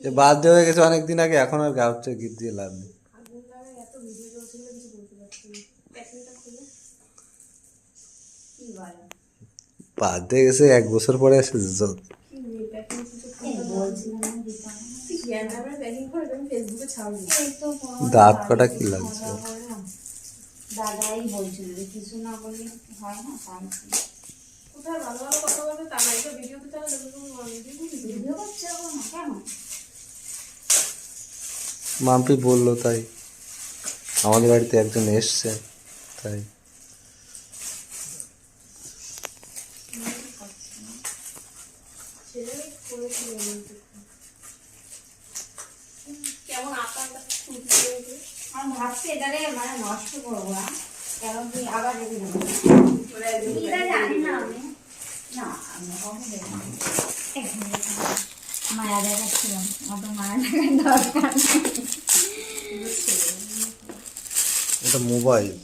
A birthday হয়ে গেছে অনেকদিন আগে, এখন আর গাউটে গিফট দিয়ে লাভ নেই। বার্থডে গেছে 1 বছর পরে এসে দাঁত কটা কি লাগছে। দাদাই বলছিল যে কিছু না বললে হয় না, তাই কোথায় ভালো ভালো কথা বলবে তা নাই, ভিডিওতে তারা ভিডিও করছে এখন কেন? মাম্পি বললো তাই, আমাদের বাড়িতে একজন এসছে তাই। কেমন আকারটা আমি ভাবছি এটারে মানে নষ্ট করবো না, কারণ তুই আবার রেখে দেবো জানি না আমি, না আমি কখন দেখবো মায়া দেখাচ্ছিলাম, অত মায়া দেখার দরকার নেই। এটা মোবাইল,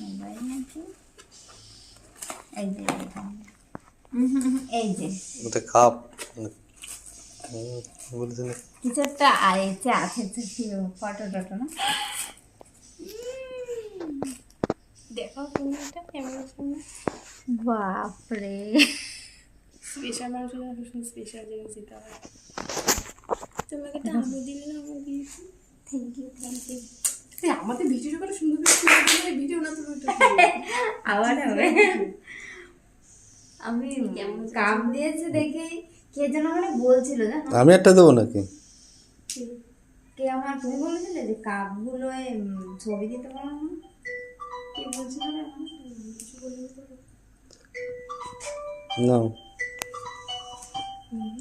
মোবাইল নাকি এই যে এই যে ওটা কাপ বলছে না কিছু একটা আইছে আছে তো ফটো টটো না। দেখো তুমি এটা ক্যামেরার সামনে, বাপরে স্পেশাল মানুষ, স্পেশাল জিনিস দিতে হয়। তোমাকে তো আমি দিলে না, আমি দিয়েছি। Thank you thank you. আমাদের ভিডিও করে সুন্দর করে ভিডিও না তুমি আবার হবে। আমি কাম দিয়েছে দেখে কে যেন মানে বলছিল জানো, আমি একটা দেবো নাকি? কে আমার তুমি বলেছিলে যে কাপগুলো ছবি দিতে পারো না, কে বলছিল না কিছু বলিনি তো না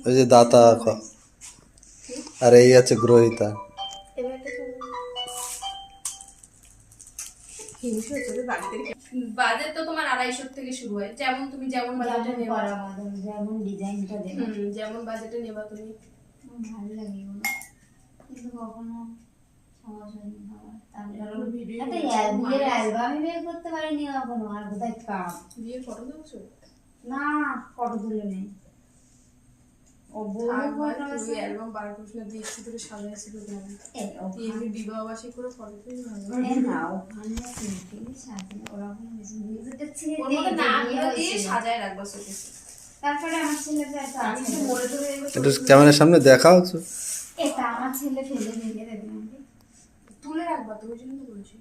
ওই যে দাতা আর এই আছে গ্রহিতা। বাজেট তো তোমার 250 থেকে শুরু হয়, যেমন তুমি যেমন বাজেটে নেবা, যেমন ডিজাইনটা দেবে, যেমন বাজেটে নেবা তুমি। ভালো লাগে এগুলো, কিন্তু কখনো সমস্যা নেই বাবা। তারপরে একটা বিয়ের অ্যালবামই বের করতে পারিনি কখনো, আর কোথায় কাপ বিয়ের ফটো দেখছো? না ফটো তুলে নেই, ও বউ ফটো আছে অ্যালবাম বার করছ না, দিয়ে একটু করে সাজাইছিল কেন? এই বিবাহ বার্ষিক করে ফটো তুলে ভালো না ওখানে সিম্পলি সাজানো, ওরকম মিউজিকটা ছেড়ে ওর মধ্যে নামগুলো দিয়ে সাজায় রাখবা সেটা। তারপরে আমার ছেলেটা একটা আমি আছে, তো মরে ধরে একটু ক্যামেরার সামনে দেখাও তো। এটা আমার ছেলে ফেলে রেখে দেবে তুলে রাখবা তো, ওই জন্য তো বলছি।